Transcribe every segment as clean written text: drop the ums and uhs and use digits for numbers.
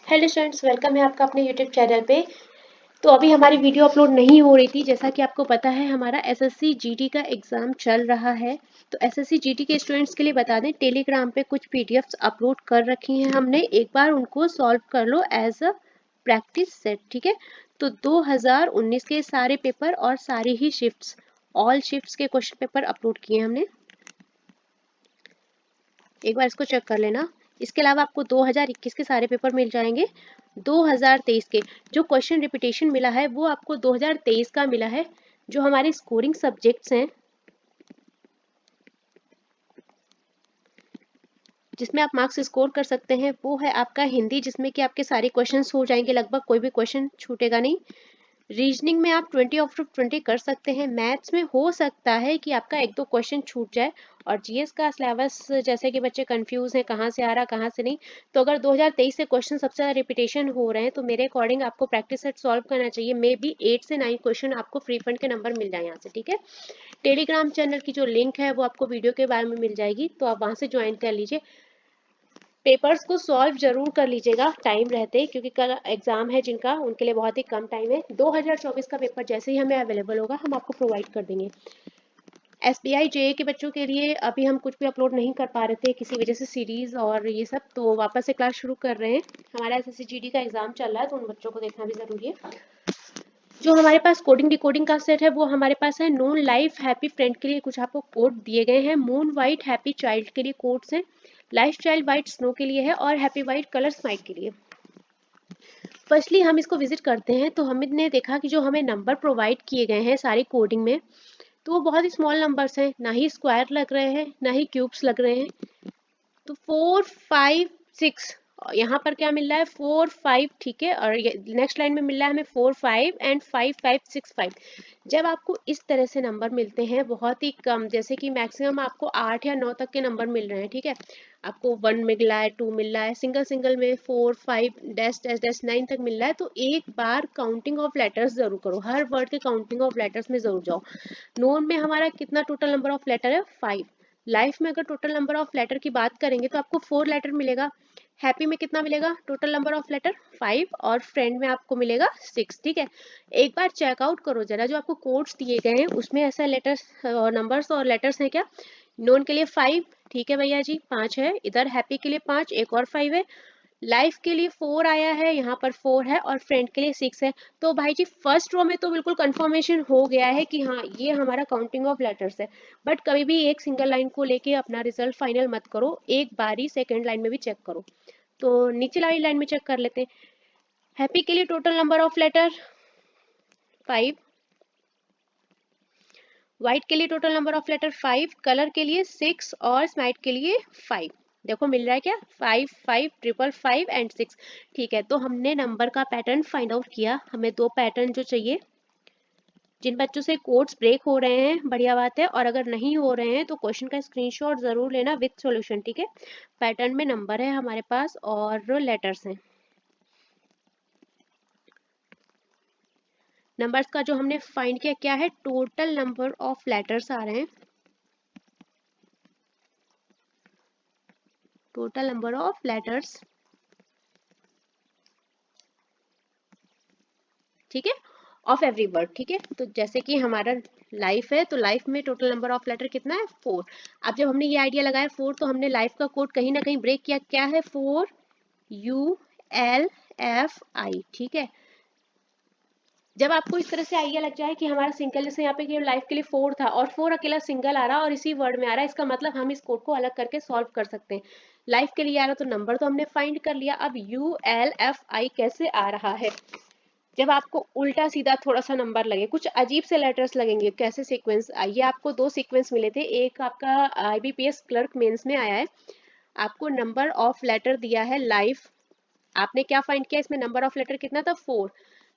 Hello students, welcome है आपका अपने यूट्यूब चैनल पे। तो अभी हमारी वीडियो अपलोड नहीं हो रही थी, जैसा कि आपको पता है हमारा एसएससी जीडी का एग्ज़ाम चल रहा है। तो एसएससी जीडी के स्टूडेंट्स के लिए बता दें, टेलीग्राम पे कुछ पीडीएफ्स अपलोड कर रखी हैं हमने, एक बार उनको सॉल्व कर लो एज अ प्रैक्टिस सेट। ठीक है, तो 2019 के सारे पेपर और सारी ही शिफ्ट्स, ऑल शिफ्ट्स के क्वेश्चन पेपर अपलोड किए हमने, एक बार इसको चेक कर लेना। इसके अलावा आपको 2021 के सारे पेपर मिल जाएंगे। 2023 के जो क्वेश्चन रिपीटेशन मिला है वो आपको 2023 का मिला है। जो हमारे स्कोरिंग सब्जेक्ट्स हैं जिसमें आप मार्क्स स्कोर कर सकते हैं वो है आपका हिंदी, जिसमें कि आपके सारे क्वेश्चंस हो जाएंगे, लगभग कोई भी क्वेश्चन छूटेगा नहीं। रीजनिंग में आप 20 ऑफ 20 कर सकते हैं। मैथ्स में हो सकता है कि आपका एक दो क्वेश्चन छूट जाए। और जीएस का सिलेबस, जैसे कि बच्चे कंफ्यूज हैं कहाँ से आ रहा कहाँ से नहीं, तो अगर 2023 से क्वेश्चन सबसे ज़्यादा रिपीटेशन हो रहे हैं तो मेरे अकॉर्डिंग आपको प्रैक्टिस सेट सॉल्व करना चाहिए। मे बी 8 से 9 क्वेश्चन आपको फ्री फंड के नंबर मिल जाए यहाँ से। ठीक है, टेलीग्राम चैनल की जो लिंक है वो आपको वीडियो के बारे में मिल जाएगी, तो आप वहाँ से ज्वाइन कर लीजिए। पेपर्स को सॉल्व जरूर कर लीजिएगा टाइम रहते, क्योंकि कल एग्जाम है जिनका, उनके लिए बहुत ही कम टाइम है। 2024 का पेपर जैसे ही हमें अवेलेबल होगा हम आपको प्रोवाइड कर देंगे। एसबीआई जेए के बच्चों के लिए अभी हम कुछ भी अपलोड नहीं कर पा रहे थे किसी वजह से, सीरीज और ये सब, तो वापस से क्लास शुरू कर रहे हैं। हमारा एसएससी जीडी का एग्जाम चल रहा है तो उन बच्चों को देखना भी जरूरी है। जो हमारे पास कोडिंग डिकोडिंग का सेट है वो हमारे पास है। नून लाइफ हैप्पी फ्रेंड के लिए कुछ आपको कोड दिए गए हैं। मून वाइट हैप्पी चाइल्ड के लिए कोड्स हैं। लाइफ चाइल्ड वाइट स्नो के लिए है और हैप्पी वाइट कलर स्माइल के लिए। फर्स्टली हम इसको विजिट करते हैं तो हमने देखा कि जो हमें नंबर प्रोवाइड किए गए हैं सारी कोडिंग में, तो वो बहुत ही स्मॉल नंबर्स हैं, ना ही स्क्वायर लग रहे हैं ना ही क्यूब्स लग रहे हैं। तो 4 5 6 यहाँ पर क्या मिल रहा है 4 5, ठीक है, और नेक्स्ट लाइन में मिल रहा है हमें 4 5 एंड 5 5 6 5। जब आपको इस तरह से नंबर मिलते हैं बहुत ही कम, जैसे कि मैक्सिमम आपको 8 या 9 तक के नंबर मिल रहे हैं, ठीक है, आपको 1 मिल रहा है, 2 मिल रहा है, सिंगल सिंगल में 4 5 डैश डैश डैश 9 तक मिल रहा है, तो एक बार काउंटिंग ऑफ लेटर्स जरूर करो, हर वर्ड के काउंटिंग ऑफ लेटर्स में जरूर जाओ। नोन में हमारा कितना टोटल नंबर ऑफ लेटर है 5। लाइफ में अगर टोटल नंबर ऑफ लेटर की बात करेंगे तो आपको 4 लेटर मिलेगा। हैप्पी में कितना मिलेगा टोटल नंबर ऑफ लेटर 5, और फ्रेंड में आपको मिलेगा 6। ठीक है, एक बार चेकआउट करो जरा, जो आपको कोड्स दिए गए हैं उसमें ऐसा लेटर्स नंबर्स और लेटर्स हैं क्या। नोन के लिए 5, ठीक है भैया जी 5 है, इधर हैप्पी के लिए 5, एक और 5 है, लाइफ के लिए 4 आया है, यहाँ पर 4 है, और फ्रेंड के लिए 6 है। तो भाई जी फर्स्ट रो में तो बिल्कुल कंफर्मेशन हो गया है कि हाँ ये हमारा काउंटिंग ऑफ लेटर्स है। बट कभी भी एक सिंगल लाइन को लेके अपना रिजल्ट फाइनल मत करो, एक बारी सेकेंड लाइन में भी चेक करो। तो नीचे वाली लाइन में चेक कर लेते हैं। हैप्पी के लिए total number of letter 5, white के लिए total number of letter 5, colour के लिए 6 और स्माइट के लिए 5। देखो मिल रहा है क्या 5 5 ट्रिपल 5 एंड 6। ठीक है, तो हमने नंबर का पैटर्न फाइंड आउट किया। हमें दो पैटर्न जो चाहिए, जिन बच्चों से कोड्स ब्रेक हो रहे हैं बढ़िया बात है, और अगर नहीं हो रहे हैं तो क्वेश्चन का स्क्रीनशॉट जरूर लेना विथ सॉल्यूशन। ठीक है, पैटर्न में नंबर है हमारे पास और लेटर्स हैं। नंबर्स का जो हमने फाइंड किया क्या है, टोटल नंबर ऑफ लेटर्स आ रहे हैं, टोटल नंबर ऑफ लेटर्स, ठीक है, ऑफ एवरी वर्ड। ठीक है, तो जैसे कि हमारा लाइफ है तो लाइफ में टोटल नंबर ऑफ लेटर कितना है 4। अब जब हमने ये आइडिया लगाया 4, तो हमने लाइफ का कोड कहीं ना कहीं ब्रेक किया, क्या है 4 U L F I। ठीक है, जब आपको इस तरह से आइडिया लग जाए कि हमारा सिंगल, जैसे यहाँ पे लाइफ के लिए 4 था और 4 अकेला सिंगल आ रहा और इसी वर्ड में आ रहा है, इसका मतलब हम इस कोड को अलग करके सॉल्व कर सकते हैं। लाइफ के लिए आ रहा तो नंबर तो हमने फाइंड कर लिया, अब ULFI कैसे आ रहा है। जब आपको उल्टा सीधा थोड़ा सा नंबर लगे, कुछ अजीब से लेटर्स लगेंगे, कैसे सीक्वेंस, ये आपको दो सीक्वेंस मिले थे, एक आपका IBPS क्लर्क मेंस में आया है, आपको नंबर ऑफ लेटर दिया है लाइफ, आपने क्या फाइंड किया इसमें नंबर ऑफ लेटर कितना था 4,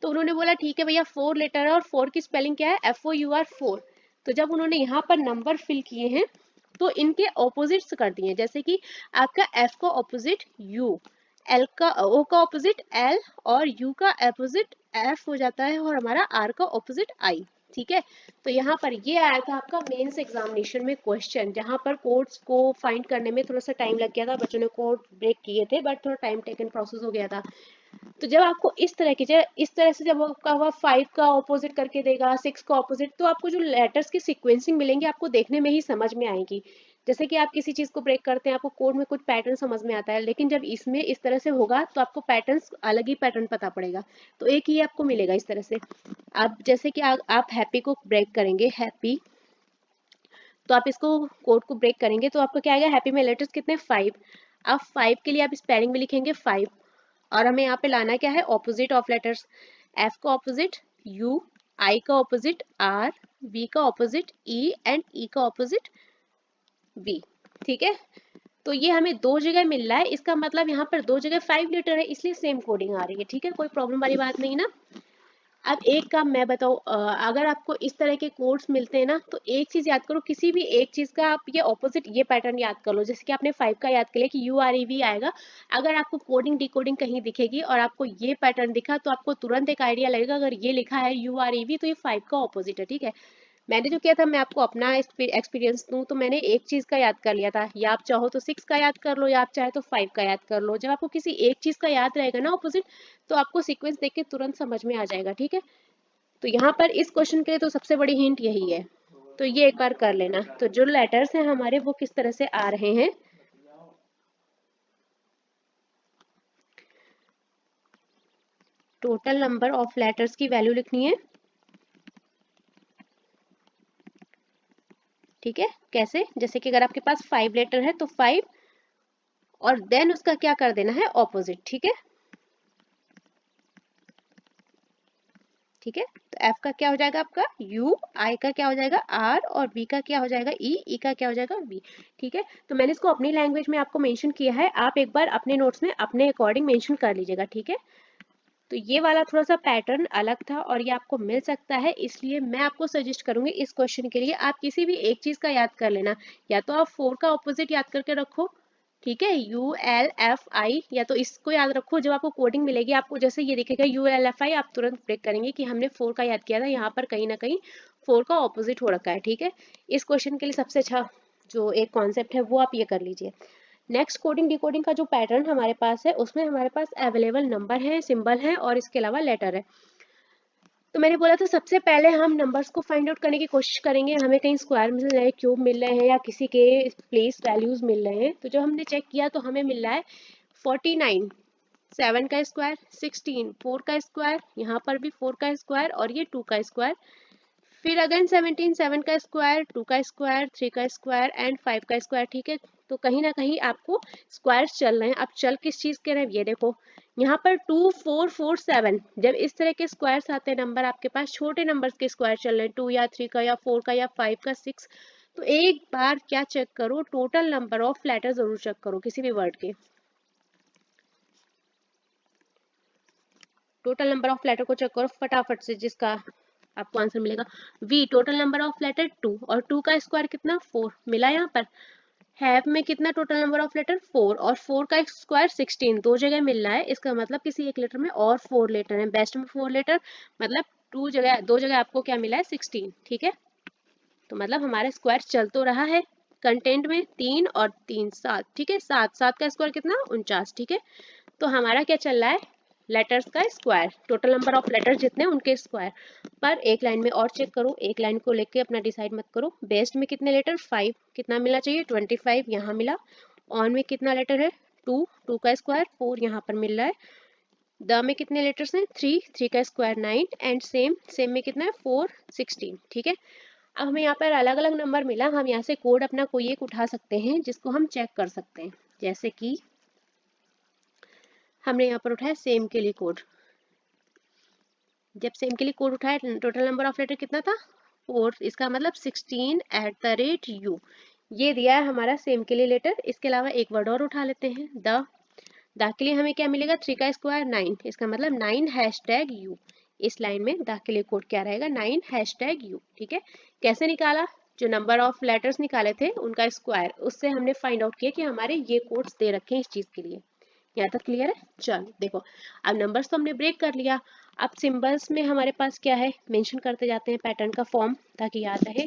तो उन्होंने बोला ठीक है भैया 4 लेटर है और 4 की स्पेलिंग क्या है FOUR 4। तो जब उन्होंने यहाँ पर नंबर फिल किए हैं तो इनके ऑपोजिट्स कर दिए, जैसे कि आपका F का ऑपोजिट U, L का O का ऑपोजिट L, और U का ऑपोजिट F हो जाता है, और हमारा R का ऑपोजिट I। ठीक है, तो यहाँ पर ये आया था आपका मेंस एग्जामिनेशन में क्वेश्चन, जहाँ पर कोड्स को फाइंड करने में थोड़ा सा टाइम लग गया था, बच्चों ने कोड ब्रेक किए थे बट थोड़ा टाइम टेकन प्रोसेस हो गया था। तो जब आपको इस तरह की इस तरह से जब आपका हुआ 5 का ऑपोजिट करके देगा, 6 का ऑपोजिट, तो आपको जो लेटर्स की सीक्वेंसिंग मिलेंगे आपको देखने में ही समझ में आएंगी। जैसे कि आप किसी चीज को ब्रेक करते हैं, आपको कोड में कुछ पैटर्न समझ में आता है, लेकिन जब इसमें इस तरह से होगा तो आपको पैटर्न्स अलग ही पैटर्न पता पड़ेगा। तो एक ही आपको मिलेगा इस तरह से। आप जैसे कि आप हैप्पी को ब्रेक करेंगे, हैप्पी, तो आप इसको कोड को ब्रेक करेंगे तो आपको क्या आएगा, हैप्पी में लेटर्स कितने, 5। अब 5 के लिए आप स्पेलिंग में लिखेंगे 5, और हमें यहाँ पे लाना क्या है, ऑपोजिट ऑफ लेटर्स। एफ का ऑपोजिट यू, आई का ऑपोजिट आर, बी का ऑपोजिट ई, एंड ई का ऑपोजिट बी। ठीक है, तो ये हमें दो जगह मिल रहा है, इसका मतलब यहाँ पर दो जगह 5 लेटर है, इसलिए सेम कोडिंग आ रही है। ठीक है, कोई प्रॉब्लम वाली बात नहीं ना। अब एक काम मैं बताऊँ, अगर आपको इस तरह के कोड्स मिलते हैं ना, तो एक चीज याद करो, किसी भी एक चीज का आप ये ऑपोजिट ये पैटर्न याद कर लो। जैसे कि आपने 5 का याद कर लिया कि UREV आएगा, अगर आपको कोडिंग डिकोडिंग कहीं दिखेगी और आपको ये पैटर्न दिखा तो आपको तुरंत एक आइडिया लगेगा, अगर ये लिखा है UREV तो ये 5 का ऑपोजिट है। ठीक है, मैंने जो किया था, मैं आपको अपना एक्सपीरियंस दूं, तो मैंने एक चीज का याद कर लिया था। या आप चाहो तो 6 का याद कर लो, या आप चाहे तो 5 का याद कर लो। जब आपको किसी एक चीज का याद रहेगा ना ऑपोजिट, तो आपको सीक्वेंस देख के तुरंत समझ में आ जाएगा। ठीक है, तो यहाँ पर इस क्वेश्चन के लिए तो सबसे बड़ी हिंट यही है। तो ये एक बार कर लेना। तो जो लेटर्स हैं हमारे वो किस तरह से आ रहे हैं, टोटल नंबर ऑफ लेटर्स की वैल्यू लिखनी है। ठीक है, कैसे, जैसे कि अगर आपके पास 5 लेटर है तो 5, और देन उसका क्या कर देना है, ऑपोजिट। ठीक है, ठीक है, तो एफ का क्या हो जाएगा आपका यू, आई का क्या हो जाएगा आर, और बी का क्या हो जाएगा ई, ई का क्या हो जाएगा बी। ठीक है, तो मैंने इसको अपनी लैंग्वेज में आपको मेंशन किया है, आप एक बार अपने नोट्स में अपने अकॉर्डिंग मेंशन कर लीजिएगा। ठीक है, तो ये वाला थोड़ा सा पैटर्न अलग था और ये आपको मिल सकता है, इसलिए मैं आपको सजेस्ट करूंगी इस क्वेश्चन के लिए आप किसी भी एक चीज का याद कर लेना। या तो आप 4 का ऑपोजिट याद करके रखो, ठीक है, ULFI, या तो इसको याद रखो। जब आपको कोडिंग मिलेगी, आपको जैसे ये दिखेगा ULFI, आप तुरंत ब्रेक करेंगे कि हमने 4 का याद किया था, यहाँ पर कहीं ना कहीं 4 का ऑपोजिट हो रखा है। ठीक है, इस क्वेश्चन के लिए सबसे अच्छा जो एक कॉन्सेप्ट है वो आप ये कर लीजिए। नेक्स्ट कोडिंग डिकोडिंग का जो पैटर्न हमारे पास है, उसमें हमारे पास अवेलेबल नंबर है, सिंबल है, और इसके अलावा लेटर है। तो मैंने बोला था सबसे पहले हम नंबर्स को फाइंड आउट करने की कोशिश करेंगे, हमें कहीं स्क्वायर मिल रहे हैं, क्यूब मिल रहे हैं, या किसी के प्लेस वैल्यूज मिल रहे हैं। तो जब हमने चेक किया तो हमें मिल रहा है 49, 7 का स्क्वायर, 16, 4 का स्क्वायर, यहाँ पर भी 4 का स्क्वायर, और ये 2 का स्क्वायर, फिर अगेन 17, 7 का स्क्वायर, 2 का स्क्वायर, 3 का स्क्वायर, एंड 5 का स्क्वायर। ठीक है, तो कहीं ना कहीं आपको स्क्वायर्स चल रहे हैं। अब चल किस चीज के रहे हैं ये देखो, यहाँ पर 2, 4, 4, 7, जब इस तरह के स्क्वायर्स आते हैं नंबर आपके पास, छोटे नंबर्स के स्क्वायर चल रहे हैं, 2 या 3 का, या 4 का, या 5 का, 6, तो एक बार क्या चेक करो, टोटल नंबर ऑफ लेटर जरूर चेक करो किसी भी वर्ड के। टोटल नंबर ऑफ लेटर को चेक करो फटाफट से, जिसका आपको आंसर मिलेगा V। Total number of letter 2, और 2 का स्क्वायर कितना, 4 मिला यहाँ पर। हैव में कितना टोटल नंबर ऑफ लेटर, 4, और 4 का स्क्वायर 16, दो जगह मिल रहा है, इसका मतलब किसी एक लेटर में और 4 लेटर हैं, बेस्ट में 4 लेटर, मतलब दो जगह आपको क्या मिला है, 16। ठीक है, तो मतलब हमारा स्क्वायर चल तो रहा है। कंटेंट में 3 और 3 7, ठीक है, 7, 7 का स्क्वायर कितना, 49। ठीक है, तो हमारा क्या चल रहा है, लेटर्स का square, total number of letters जितने उनके स्क्वायर। पर एक लाइन में और चेक करो, एक लाइन को लेके अपना डिसाइड मत करो। बेस्ट में कितने लेटर, 5, कितना मिलना चाहिए, 25, यहाँ मिला। ऑन में कितना लेटर है, 2, 2 का स्क्वायर 4, यहाँ पर मिल रहा है। द में कितने लेटर्स हैं, 3, 3 का स्क्वायर 9, एंड सेम, सेम में कितना है, 4, 16। ठीक है, अब हमें यहाँ पर अलग अलग नंबर मिला, हम यहाँ से कोड अपना कोई एक उठा सकते हैं जिसको हम चेक कर सकते हैं। जैसे कि हमने यहाँ पर उठाया सेम के लिए कोड, जब सेम के लिए कोड उठाया, टोटल नंबर ऑफ लेटर कितना था, 4, इसका मतलब 16 @ ये दिया है हमारा सेम के लिए लेटर। इसके अलावा एक वर्ड और उठा लेते हैं, द के लिए हमें क्या मिलेगा, 3 का स्क्वायर 9, इसका मतलब 9 #U। इस लाइन में द के लिए कोड क्या रहेगा, 9 #U। ठीक है, कैसे निकाला, जो नंबर ऑफ लेटर्स निकाले थे उनका स्क्वायर, उससे हमने फाइंड आउट किया कि हमारे ये कोड्स दे रखे हैं इस चीज के लिए। यहाँ तक क्लियर है, चलो देखो, अब नंबर्स तो हमने ब्रेक कर लिया, अब सिंबल्स में हमारे पास क्या है, मेंशन करते जाते हैं पैटर्न का फॉर्म ताकि याद रहे।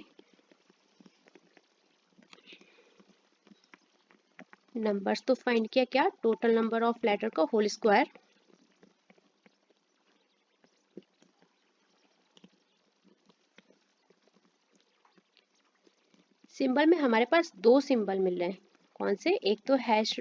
नंबर्स तो फाइंड किया, क्या, टोटल नंबर ऑफ लेटर का होल स्क्वायर, सिंबल में हमारे पास दो सिंबल मिल रहे हैं। कौन से? एक तो हैश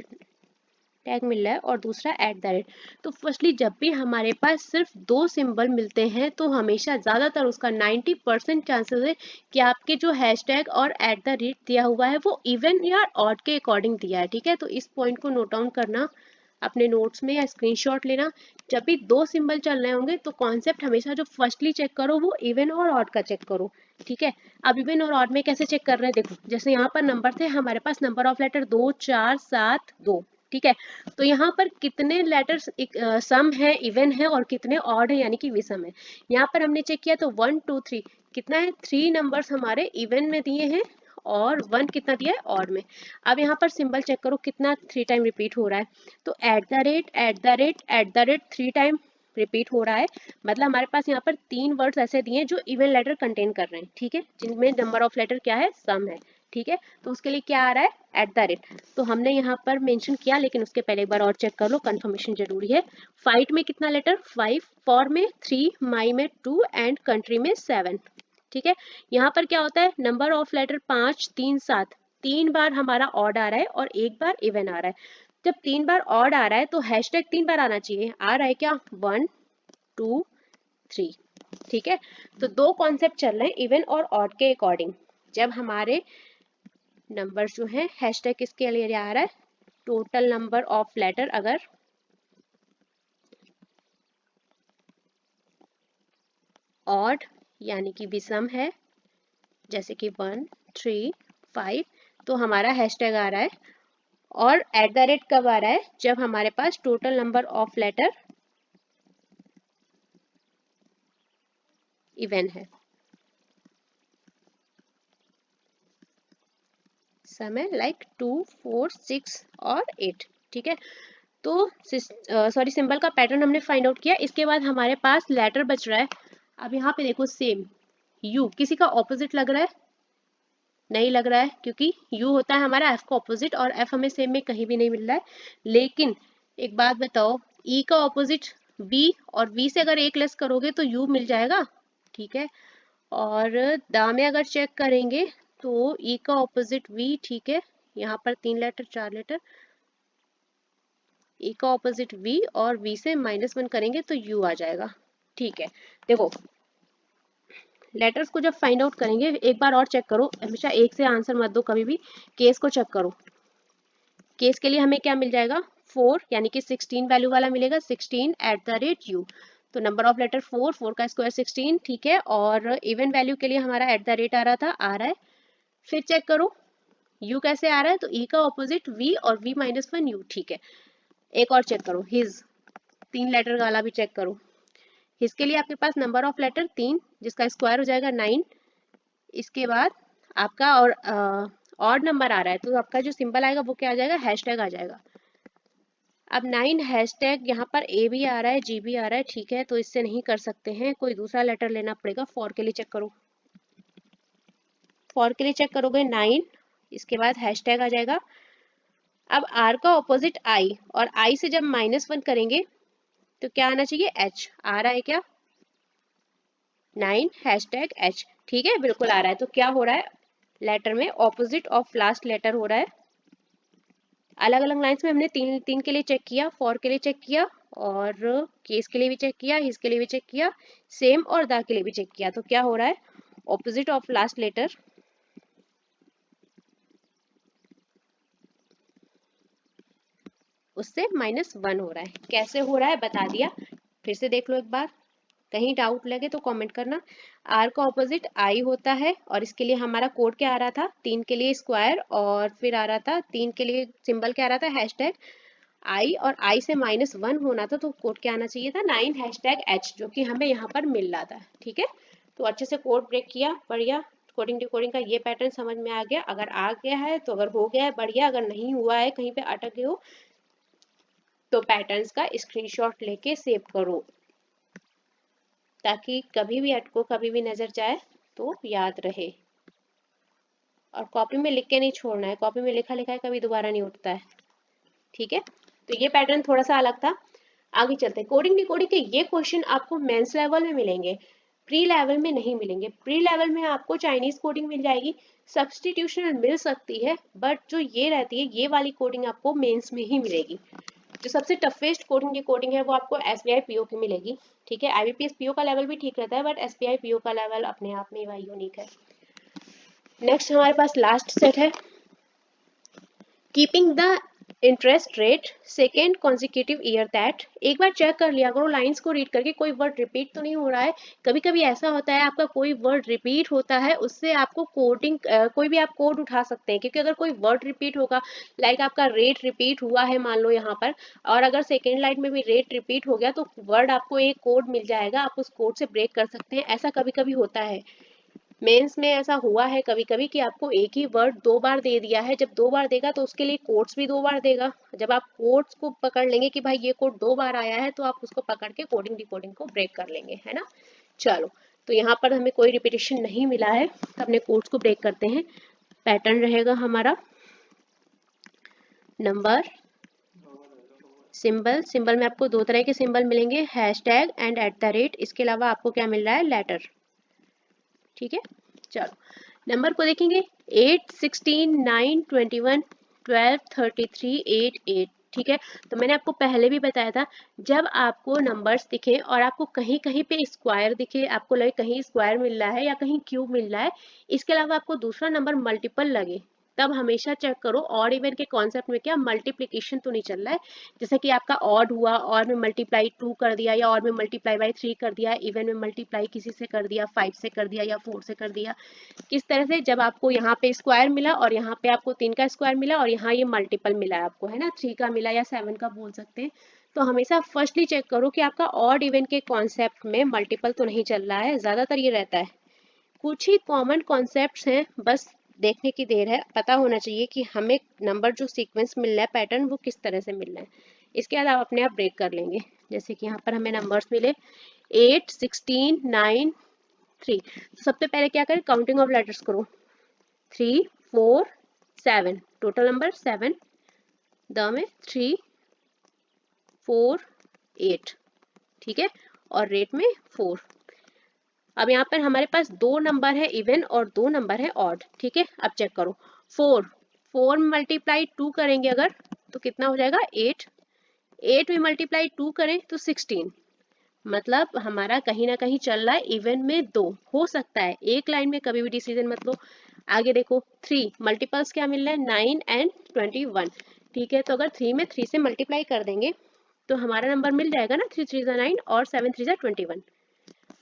टैग मिल रहा है और दूसरा @। तो फर्स्टली जब भी हमारे पास सिर्फ दो सिंबल मिलते हैं तो हमेशा ज़्यादातर उसका 90% चांसेस है कि आपके जो हैशटैग और @ दिया हुआ है वो इवन या ऑड के अकॉर्डिंग दिया है। ठीक है, तो इस पॉइंट को नोट डाउन करना अपने नोट्स में या स्क्रीनशॉट लेना। जब भी दो सिंबल चल रहे होंगे तो कॉन्सेप्ट हमेशा जो फर्स्टली चेक करो वो इवन और ऑड का चेक करो। ठीक है, अब इवन और ऑड में कैसे चेक कर रहे हैं? देखो, जैसे यहाँ पर नंबर थे हमारे पास, नंबर ऑफ लेटर 2 4 7 2। ठीक है, तो यहाँ पर कितने लेटर्स सम है, इवन है, और कितने ऑड है यानी कि विषम है। यहाँ पर हमने चेक किया तो 1 2 3 कितना है, 3 नंबर्स हमारे इवन में दिए हैं और 1 कितना दिया है, ऑड में। अब यहाँ पर सिंबल चेक करो कितना 3 टाइम रिपीट हो रहा है, तो @ 3 टाइम रिपीट हो रहा है। मतलब हमारे पास यहाँ पर 3 वर्ड्स ऐसे दिए हैं जो इवन लेटर कंटेन कर रहे हैं। ठीक है, जिनमें नंबर ऑफ लेटर क्या है, सम है। ठीक है, तो उसके लिए क्या आ रहा है, @ तो हमने यहाँ पर मेंशन किया, लेकिन उसके पहले एक बार और चेक कर लो, कंफर्मेशन जरूरी है। फाइट में कितना लेटर, 5, फॉर में 3, माई में 2 एंड कंट्री में 7। ठीक है, यहाँ पर क्या होता है, नंबर ऑफ लेटर 5 3 7, 3 बार हमारा ऑड आ रहा है और 1 बार इवन आ रहा है। जब 3 बार ऑड आ रहा है तो हैशटैग 3 बार आना चाहिए, आ रहा है क्या, 1 2 3। ठीक है, तो दो कॉन्सेप्ट चल रहे हैं इवन और ऑड के अकॉर्डिंग। जब हमारे नंबर जो है, हैशटैग किसके लिए आ रहा है, टोटल नंबर ऑफ लेटर अगर ऑड यानी कि विषम है, जैसे कि 1 3 5, तो हमारा हैशटैग आ रहा है। और @ कब आ रहा है, जब हमारे पास total number of letter even है। समय लाइक 2 4 6 और 8। ठीक है, तो सॉरी, सिंबल का पैटर्न हमने फाइंड आउट किया। इसके बाद हमारे पास लेटर बच रहा है। अब यहाँ पे देखो, सेम यू किसी का ऑपोजिट लग रहा है, नहीं लग रहा है, क्योंकि यू होता है हमारा एफ का ऑपोजिट और एफ हमें सेम में कहीं भी नहीं मिल रहा है। लेकिन एक बात बताओ, ई का ऑपोजिट बी, और बी से अगर एक लेस करोगे तो यू मिल जाएगा। ठीक है, और दा में अगर चेक करेंगे तो ई का ऑपोजिट वी। ठीक है, यहाँ पर 3 लेटर 4 लेटर, ई का ऑपोजिट वी और वी से -1 करेंगे तो यू आ जाएगा। ठीक है, देखो लेटर्स को जब फाइंड आउट करेंगे, एक बार और चेक करो, हमेशा एक से आंसर मत दो कभी भी, केस को चेक करो। केस के लिए हमें क्या मिल जाएगा, 4 यानी कि 16 वैल्यू वाला मिलेगा, 16 @u। तो नंबर ऑफ लेटर 4, 4 का स्क्वायर 16। ठीक है, और इवन वैल्यू के लिए हमारा @ आ रहा था, आ रहा है। फिर चेक करो u कैसे आ रहा है, तो e का ऑपोजिट v और v -1 u। ठीक है, एक और चेक करो, हिज 3 लेटर वाला भी चेक करो। इसके लिए आपके पास नंबर ऑफ लेटर 3, जिसका स्क्वायर हो जाएगा 9। इसके बाद आपका और ऑड नंबर आ रहा है, तो आपका जो सिंबल आएगा वो क्या आ जाएगा, हैशटैग आ जाएगा। अब 9 हैशटैग, यहाँ पर ए भी आ रहा है, जी भी आ रहा है। ठीक है, तो इससे नहीं कर सकते हैं, कोई दूसरा लेटर लेना पड़ेगा। फॉर के लिए चेक करो, फॉर के लिए चेक करोगे 9, इसके बाद हैशटैग आ जाएगा। अब आर का ऑपोजिट आई, और आई से जब -1 करेंगे तो क्या आना चाहिए, एच। आ रहा है क्या, 9 हैशटैग एच। ठीक है, बिल्कुल आ रहा है। तो क्या हो रहा है, लेटर में ऑपोजिट ऑफ लास्ट लेटर हो रहा है। अलग अलग लाइंस में हमने 3 के लिए चेक किया, फॉर के लिए चेक किया, और केस के लिए भी चेक किया, इसके लिए भी चेक किया, सेम और दा के लिए भी चेक किया। तो क्या हो रहा है, ऑपोजिट ऑफ लास्ट लेटर उससे -1 हो रहा है। कैसे हो रहा है बता दिया, फिर से देख लो एक बार, कहीं डाउट लगे तो कमेंट करना। आर का ऑपोजिट आई होता है, और इसके लिए हमारा कोड क्या आ रहा था, 3 के लिए स्क्वायर, और फिर आ रहा था 3 के लिए सिंबल क्या आ रहा था, हैशटैग आई, और आई से -1 होना था, तो कोड क्या आना चाहिए था, 9 हैशटैग एच, जो कि हमें यहाँ पर मिल रहा था। ठीक है, तो अच्छे से कोड ब्रेक किया, बढ़िया। कोडिंग डिकोडिंग का ये पैटर्न समझ में आ गया। अगर आ गया है तो, अगर हो गया है बढ़िया, अगर नहीं हुआ है, कहीं पे अटक गए हो, तो पैटर्न्स का स्क्रीनशॉट लेके सेव करो, ताकि कभी भी अटको, कभी भी नजर जाए तो याद रहे। और कॉपी में लिख के नहीं छोड़ना है, कॉपी में लिखा लिखा है कभी दोबारा नहीं उठता है। ठीक है, तो ये पैटर्न थोड़ा सा अलग था। आगे चलते हैं, कोडिंग डिकोडिंग के ये क्वेश्चन आपको मेंस लेवल में मिलेंगे। प्री लेवल में नहीं मिलेंगे। प्री लेवल में आपको चाइनीज कोडिंग मिल जाएगी, सब्सटीट्यूशन मिल सकती है, बट जो ये रहती है ये वाली कोडिंग आपको मेंस में ही मिलेगी। जो सबसे टफेस्ट कोडिंग की कोडिंग है वो आपको एसबीआई पीओ की मिलेगी, ठीक है। आईबीपीएस पीओ का लेवल भी ठीक रहता है, बट एसबीआई पीओ का लेवल अपने आप में वही यूनिक है। नेक्स्ट हमारे पास लास्ट सेट है, keeping the interest rate second consecutive year that. एक बार चेक कर लिया करो लाइंस को रीड करके कोई वर्ड रिपीट तो नहीं हो रहा है। कभी कभी ऐसा होता है आपका कोई वर्ड रिपीट होता है, उससे आपको कोडिंग कोई भी आप कोड उठा सकते हैं, क्योंकि अगर कोई वर्ड रिपीट होगा, लाइक आपका रेट रिपीट हुआ है मान लो यहाँ पर, और अगर सेकेंड लाइन में भी रेट रिपीट हो गया तो वर्ड आपको एक कोड मिल जाएगा, आप उस कोड से ब्रेक कर सकते हैं। ऐसा कभी कभी होता है, मेंस में ऐसा हुआ है कभी कभी कि आपको एक ही वर्ड दो बार दे दिया है। जब दो बार देगा तो उसके लिए कोड्स भी दो बार देगा। जब आप कोड्स को पकड़ लेंगे कि भाई ये कोड दो बार आया है, तो आप उसको पकड़ के कोडिंग डिकोडिंग को ब्रेक कर लेंगे, है ना। चलो, तो यहाँ पर हमें कोई रिपीटेशन नहीं मिला है, अपने कोड्स को ब्रेक करते हैं। पैटर्न रहेगा हमारा नंबर, सिंबल, सिंबल में आपको दो तरह के सिंबल मिलेंगे, हैशटैग एंड @। इसके अलावा आपको क्या मिल रहा है, लेटर, ठीक है। चलो नंबर को देखेंगे, 8, 16, 9, 21, 12, 33, 8, 8, ठीक है। तो मैंने आपको पहले भी बताया था, जब आपको नंबर्स दिखे और आपको कहीं कहीं पे स्क्वायर दिखे, आपको लगे कहीं स्क्वायर मिल रहा है या कहीं क्यूब मिल रहा है, इसके अलावा आपको दूसरा नंबर मल्टीपल लगे, तब हमेशा चेक करो ऑड इवन के कॉन्सेप्ट में क्या मल्टीप्लिकेशन तो नहीं चल रहा है। जैसे कि आपका ऑड हुआ, ऑड में मल्टीप्लाई 2 कर दिया, या ऑड में मल्टीप्लाई बाई 3 कर दिया, इवन में मल्टीप्लाई किसी से कर दिया, 5 से कर दिया या 4 से कर दिया। किस तरह से, जब आपको यहाँ पे स्क्वायर मिला और यहाँ पे आपको 3 का स्क्वायर मिला और यहाँ ये मल्टीपल मिला है आपको, है ना, 3 का मिला या 7 का बोल सकते हैं। तो हमेशा फर्स्टली चेक करो कि आपका ऑड इवन के कॉन्सेप्ट में मल्टीपल तो नहीं चल रहा है, ज्यादातर ये रहता है। कुछ ही कॉमन कॉन्सेप्ट्स हैं, बस देखने की देर है, पता होना चाहिए कि हमें नंबर जो सीक्वेंस मिल रहा है, पैटर्न वो किस तरह से मिल रहा है। इसके बाद आप अपने आप ब्रेक कर लेंगे। जैसे कि यहाँ पर हमें नंबर्स मिले 8, 16, 9, 3। सबसे पहले क्या करें, काउंटिंग ऑफ लेटर्स करो, 3, 4, 7, टोटल नंबर 7, द में 3, 4, 8, ठीक है, और रेट में 4। अब यहाँ पर हमारे पास दो नंबर है इवन और दो नंबर है ऑड, ठीक है। अब चेक करो, 4, 4 में मल्टीप्लाई 2 करेंगे अगर तो कितना हो जाएगा, 8, 8 में मल्टीप्लाई 2 करें तो 16। मतलब हमारा कहीं ना कहीं चल रहा है इवन में दो, हो सकता है एक लाइन में कभी भी डिसीजन मत लो। आगे देखो, 3 मल्टीपल्स क्या मिल रहा है, 9 एंड 21, ठीक है। तो अगर 3 में 3 से मल्टीप्लाई कर देंगे तो हमारा नंबर मिल जाएगा ना, 3 3 9 और 7 3 21,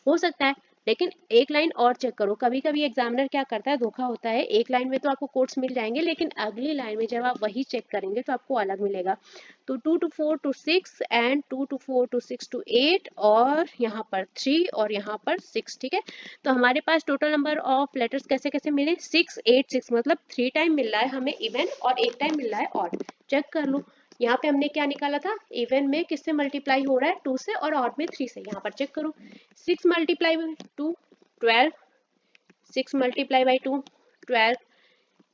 हो सकता है। लेकिन एक लाइन और चेक करो, कभी कभी एग्जामिनर क्या करता है, धोखा होता है, एक लाइन में तो आपको कोड्स मिल जाएंगे, लेकिन अगली लाइन में जब आप वही चेक करेंगे तो आपको अलग मिलेगा। तो 2 to 4 to 6 and 2 to 4 to 6 to 8 और यहाँ पर 3 और यहाँ पर 6, ठीक है। तो हमारे पास टोटल नंबर ऑफ लेटर्स कैसे कैसे मिले, 6, 8, 6, मतलब 3 टाइम मिल रहा है हमें इवन और एक टाइम मिल रहा है ऑड। चेक कर लो, यहाँ पे हमने क्या निकाला था, इवन में किससे मल्टीप्लाई हो रहा है, 2 से, और ऑड में 3 से। यहाँ पर चेक करो, 6 multiply by 2 12, 6 multiply by 2 12,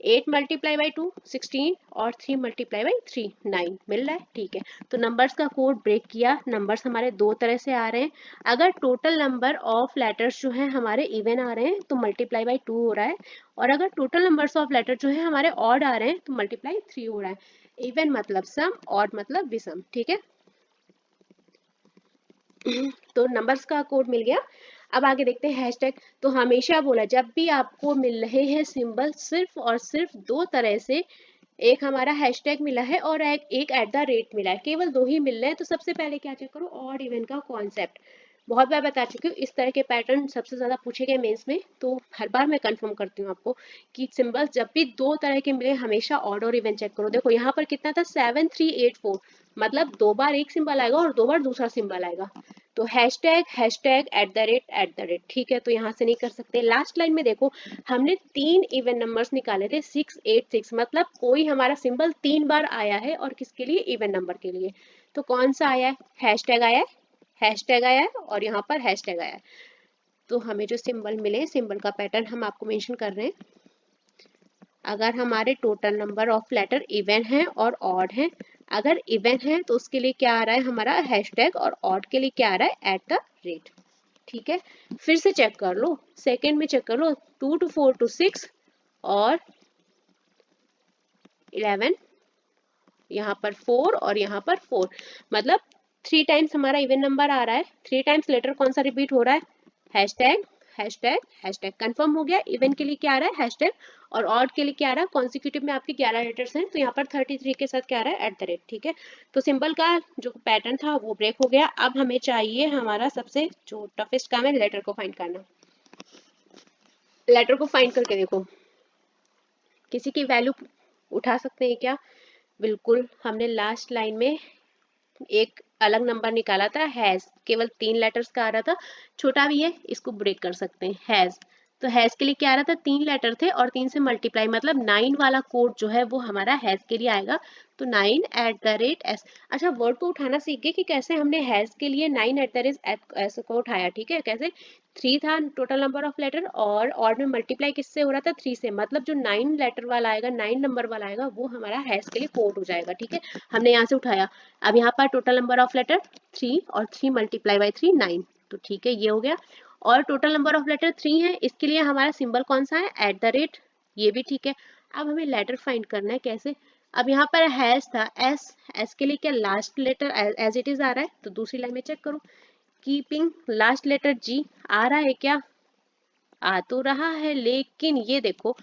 8 multiply by 2 16 और 3 मल्टीप्लाई बाई 3 9 मिल रहा है, ठीक है। तो नंबर्स का कोड ब्रेक किया, नंबर्स हमारे दो तरह से आ रहे हैं। अगर टोटल नंबर ऑफ लेटर्स जो है हमारे इवन आ रहे हैं तो मल्टीप्लाई बाई 2 हो रहा है, और अगर टोटल नंबर्स ऑफ लेटर जो है हमारे ऑड आ रहे हैं तो मल्टीप्लाई 3 हो रहा है। इवन मतलब सम, ऑड मतलब विषम, ठीक है। तो नंबर्स का कोड मिल गया। अब आगे देखते हैं हैशटैग। तो हमेशा बोला, जब भी आपको मिल रहे हैं सिंबल सिर्फ और सिर्फ दो तरह से, एक हमारा हैशटैग मिला है और एक @ मिला है, केवल दो ही मिल रहे हैं। तो सबसे पहले क्या चेक करो, ऑड इवन का कॉन्सेप्ट। बहुत बार बता चुकी हूँ, इस तरह के पैटर्न सबसे ज्यादा पूछे गए मेंस में, तो हर बार मैं कंफर्म करती हूँ आपको कि सिंबल्स जब भी दो तरह के मिले हमेशा ऑड और इवन चेक करो। देखो यहाँ पर कितना था, 7 3 8 4, मतलब दो बार एक सिंबल आएगा और दो बार दूसरा सिंबल आएगा। तो हैशटैग हैशटैग @ ठीक है, तो यहाँ से नहीं कर सकते। लास्ट लाइन में देखो, हमने 3 इवन नंबर्स निकाले थे, 6 8 6, मतलब कोई हमारा सिंबल 3 बार आया है, और किसके लिए, इवन नंबर के लिए। तो कौन सा आया है, हैशटैग आया है, हैशटैग आया है, और यहाँ पर हैशटैग आया है। तो हमें जो सिंबल मिले, सिंबल का पैटर्न हम आपको मेंशन कर रहे हैं। अगर हमारे total number of letter even है और ऑड है, अगर इवन है तो उसके लिए क्या आ रहा है हमारा हैशटैग, और ऑड के लिए क्या आ रहा है @। ठीक है, फिर से चेक कर लो, सेकेंड में चेक कर लो, 2 to 4 to 6 और 11, यहाँ पर 4 और यहाँ पर 4, मतलब 3 टाइम्स हमारा इवन नंबर आ रहा है। 3 टाइम्स लेटर कौन सा रिपीट हो रहा है? Hashtag hashtag hashtag. कंफर्म हो गया। इवन के लिए क्या आ रहा है? हैशटैग। और ऑड के लिए क्या आ रहा है? कॉन्सिक्यूटिव में आपके 11 लेटर्स हैं, तो यहाँ पर 33 के साथ क्या आ रहा है? @ ठीक है, तो सिंबल का जो पैटर्न था वो ब्रेक हो गया। अब हमें चाहिए हमारा सबसे जो टफेस्ट काम है, लेटर को फाइंड करना। लेटर को फाइंड करके देखो, किसी की वैल्यू उठा सकते हैं क्या? बिल्कुल, हमने लास्ट लाइन में एक अलग नंबर निकाला था, हैज, केवल 3 लेटर्स का आ रहा था, छोटा भी है, इसको ब्रेक कर सकते हैं। हैज, तो हैज के लिए क्या आ रहा था? 3 लेटर थे और 3 से मल्टीप्लाई, मतलब 9 वाला कोड जो है वो हमारा हैज के लिए आएगा, तो 9 @ अच्छा, वर्ड को उठाना सीख गए कि कैसे हमने हैज के लिए 9 @ को उठाया। ठीक है, कैसे? 3 था टोटल नंबर ऑफ लेटर और ऑड में मल्टीप्लाई किससे हो रहा था? 3 से, मतलब जो 9 लेटर वाला आएगा, 9 नंबर वाला आएगा, वो हमारा हैज के लिए कोड हो जाएगा। ठीक है, हमने यहाँ से उठाया। अब यहाँ पर टोटल नंबर ऑफ लेटर 3 और 3 मल्टीप्लाई बाई 3 9, तो ठीक है, ये हो गया। और टोटल नंबर ऑफ लेटर 3 है, इसके लिए हमारा सिंबल कौन सा है? @, ये भी ठीक है। अब हमें लेटर फाइंड करना है, कैसे? अब यहाँ पर हैज था, एस के लिए क्या last letter as it is आ रहा है, तो दूसरी लाइन में चेक करो, कीपिंग लास्ट लेटर जी आ रहा है क्या? आ तो रहा है, लेकिन ये देखो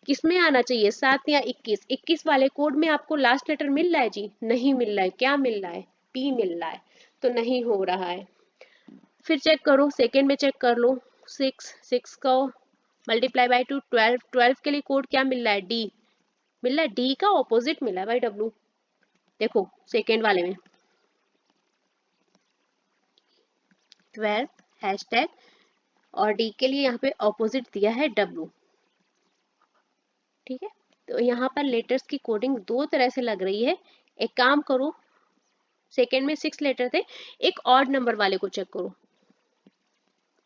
किसमें आना चाहिए, 7 या 21? 21 वाले कोड में आपको लास्ट लेटर मिल रहा है जी? नहीं मिल रहा है। क्या मिल रहा है? पी मिल रहा है, तो नहीं हो रहा है। फिर चेक करो, सेकेंड में चेक कर लो, 6 को मल्टीप्लाई बाई 2 12, 12 के लिए कोड क्या मिल रहा है? डी मिल रहा है, डी का ऑपोजिट मिला है भाई डब्लू। देखो सेकेंड वाले में 12 हैशटैग और डी के लिए यहाँ पे ऑपोजिट दिया है डब्लू। ठीक है, तो यहाँ पर लेटर्स की कोडिंग दो तरह से लग रही है। एक काम करो, सेकेंड में 6 लेटर थे, एक ऑड नंबर वाले को चेक करो,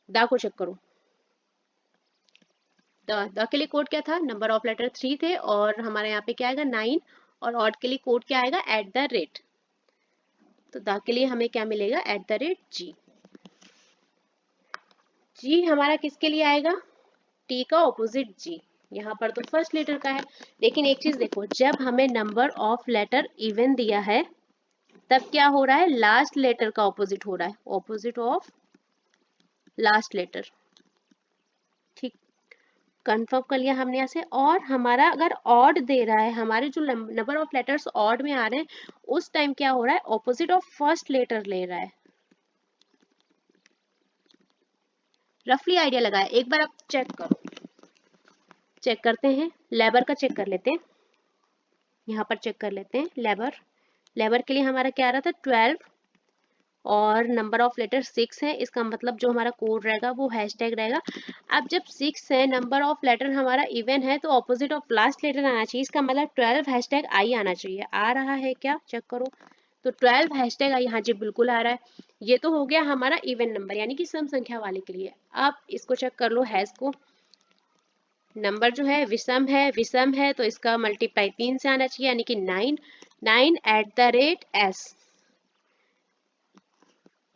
दा को चेक करो। द के लिए कोड क्या था? नंबर ऑफ लेटर 3 थे और हमारे यहाँ पे क्या आएगा? 9, और ऑड के लिए कोड क्या आएगा? @, तो द के लिए हमें क्या मिलेगा? @g। जी हमारा किसके लिए आएगा? टी का ऑपोजिट जी, यहाँ पर तो फर्स्ट लेटर का है। लेकिन एक चीज देखो, जब हमें नंबर ऑफ लेटर इवन दिया है, तब क्या हो रहा है? लास्ट लेटर का ऑपोजिट हो रहा है, ऑपोजिट ऑफ लास्ट लेटर। ठीक, कंफर्म कर लिया हमने यहाँ से। और हमारा अगर ऑड दे रहा है, हमारे जो नंबर ऑफ लेटर्स ऑड में आ रहे हैं, उस टाइम क्या हो रहा है? ऑपोजिट ऑफ फर्स्ट लेटर ले रहा है। रफली आइडिया लगाया, एक बार आप चेक करो। चेक करते हैं, लेबर का चेक कर लेते हैं, यहाँ पर चेक कर लेते हैं लेबर। लेबर के लिए हमारा क्या आ रहा था? 12 और नंबर ऑफ लेटर 6 है, इसका मतलब जो हमारा कोड रहेगा वो हैशटैग रहेगा। अब जब 6 है, नंबर ऑफ लेटर हमारा इवन है, तो ऑपोजिट ऑफ लास्ट लेटर आना चाहिए, इसका मतलब 12 हैशटैग आई आना चाहिए। आ रहा है क्या? चेक करो, तो 12 हैशटैग आई, हाँ जी बिल्कुल आ रहा है। ये तो हो गया हमारा इवन नंबर, यानी कि सम संख्या वाले के लिए। अब इसको चेक कर लो, हैश को, नंबर जो है विषम है, तो इसका मल्टीप्लाई 3 से आना चाहिए, यानी कि 9 @s।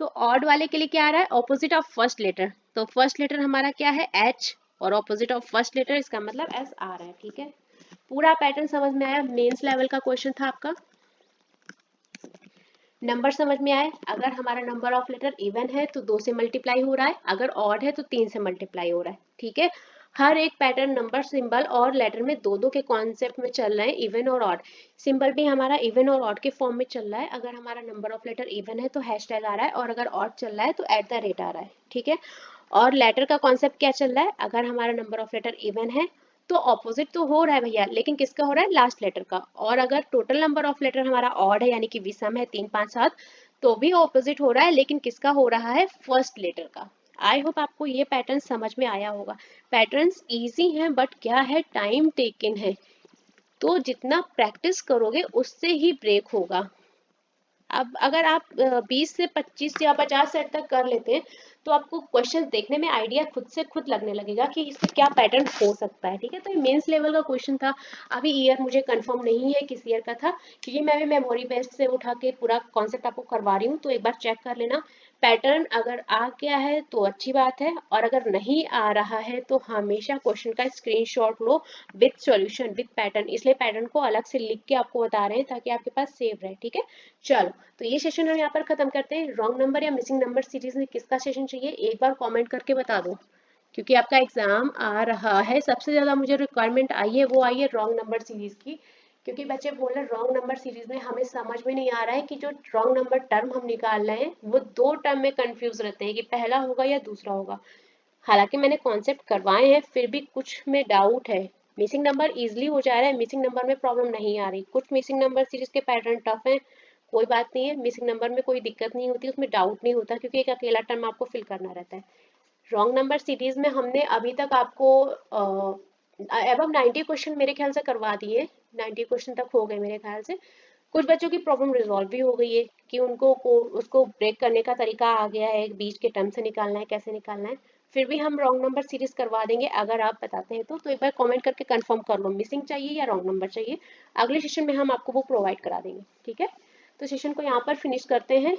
तो ऑड वाले के लिए क्या आ रहा है? ऑपोजिट ऑफ फर्स्ट लेटर, तो फर्स्ट लेटर हमारा क्या है? H, और ऑपोजिट ऑफ फर्स्ट लेटर, इसका मतलब S आ रहा है। ठीक है, पूरा पैटर्न समझ में आया? मेंस लेवल का क्वेश्चन था आपका। नंबर समझ में आए? अगर हमारा नंबर ऑफ लेटर इवन है तो 2 से मल्टीप्लाई हो रहा है, अगर ऑड है तो 3 से मल्टीप्लाई हो रहा है। ठीक है, हर एक पैटर्न नंबर, सिंबल और लेटर में दो दो के कॉन्सेप्ट में चल रहे हैं, इवन और ऑड। सिंबल भी हमारा इवन और ऑड के फॉर्म में चल रहा है। अगर हमारा नंबर ऑफ लेटर इवन है तो हैशटैग आ रहा है, और अगर ऑड चल रहा है तो @ आ रहा है। ठीक है, और लेटर का कॉन्सेप्ट क्या चल रहा है? अगर हमारा नंबर ऑफ लेटर इवन है तो ऑपोजिट तो हो रहा है भैया, लेकिन किसका हो रहा है? लास्ट लेटर का। और अगर टोटल नंबर ऑफ लेटर हमारा ऑड है, यानी कि विषम है 3 5 7, तो भी ऑपोजिट हो रहा है, लेकिन किसका हो रहा है? फर्स्ट लेटर का। आई होप आपको ये पैटर्न समझ में आया होगा। पैटर्न्स इजी हैं, बट क्या है? टाइम टेकन है, तो जितना प्रैक्टिस करोगे उससे ही ब्रेक होगा। अब अगर आप 20 से 25 या 50 सेट तक कर लेते हैं, तो आपको क्वेश्चन देखने में आइडिया खुद से खुद लगने लगेगा कि इसमें क्या पैटर्न हो सकता है। ठीक है, तो ये मेंस लेवल का क्वेश्चन था। अभी ईयर मुझे कंफर्म नहीं है किस ईयर का था, क्योंकि मैं भी मेमोरी बेस्ड से उठा के पूरा कॉन्सेप्ट आपको करवा रही हूँ, तो एक बार चेक कर लेना। पैटर्न अगर आ गया है तो अच्छी बात है, और अगर नहीं आ रहा है तो हमेशा क्वेश्चन का screenshot low with solution with pattern, इसलिए पैटर्न को अलग से लिख के आपको बता रहे हैं ताकि आपके पास सेव रहे। ठीक है, चलो तो ये सेशन हम यहाँ पर खत्म करते हैं। रॉन्ग नंबर या मिसिंग नंबर सीरीज में किसका सेशन चाहिए एक बार कॉमेंट करके बता दो, क्योंकि आपका एग्जाम आ रहा है। सबसे ज्यादा मुझे रिक्वायरमेंट आई है वो आई है रॉन्ग नंबर सीरीज की, क्योंकि बच्चे बोल रहे हैं रॉन्ग नंबर सीरीज में हमें समझ में नहीं आ रहा है कि जो रॉन्ग नंबर टर्म हम निकाल रहे हैं वो दो टर्म में कंफ्यूज रहते हैं कि पहला होगा या दूसरा होगा। हालांकि मैंने कॉन्सेप्ट करवाए हैं फिर भी कुछ में डाउट है। मिसिंग नंबर इजिली हो जा रहा है, मिसिंग नंबर में प्रॉब्लम नहीं आ रही। कुछ मिसिंग नंबर सीरीज के पैटर्न टफ है, कोई बात नहीं है, मिसिंग नंबर में कोई दिक्कत नहीं होती, उसमें डाउट नहीं होता क्योंकि एक अकेला टर्म आपको फिल करना रहता है। रॉन्ग नंबर सीरीज में हमने अभी तक आपको अब 90 क्वेश्चन मेरे ख्याल से करवा दिए, 90 क्वेश्चन तक हो गए मेरे ख्याल से। कुछ बच्चों की प्रॉब्लम रिजॉल्व भी हो गई है कि उनको उसको ब्रेक करने का तरीका आ गया है, बीच के टर्म से निकालना है कैसे निकालना है। फिर भी हम रॉन्ग नंबर सीरीज करवा देंगे अगर आप बताते हैं तो एक बार कमेंट करके कंफर्म कर लो मिसिंग चाहिए या रॉन्ग नंबर चाहिए। अगले सेशन में हम आपको वो प्रोवाइड करा देंगे। ठीक है, तो सेशन को यहाँ पर फिनिश करते हैं।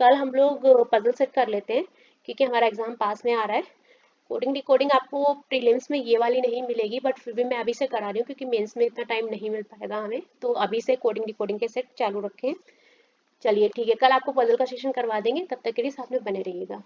कल हम लोग पजल सेट कर लेते हैं क्योंकि हमारा एग्जाम पास में आ रहा है। कोडिंग डिकोडिंग आपको प्रीलिम्स में ये वाली नहीं मिलेगी, बट फिर भी मैं अभी से करा रही हूँ क्योंकि मेंस में इतना टाइम नहीं मिल पाएगा हमें, तो अभी से कोडिंग डिकोडिंग के सेट चालू रखें। चलिए ठीक है, कल आपको पजल का सेशन करवा देंगे, तब तक के लिए साथ में बने रहिएगा।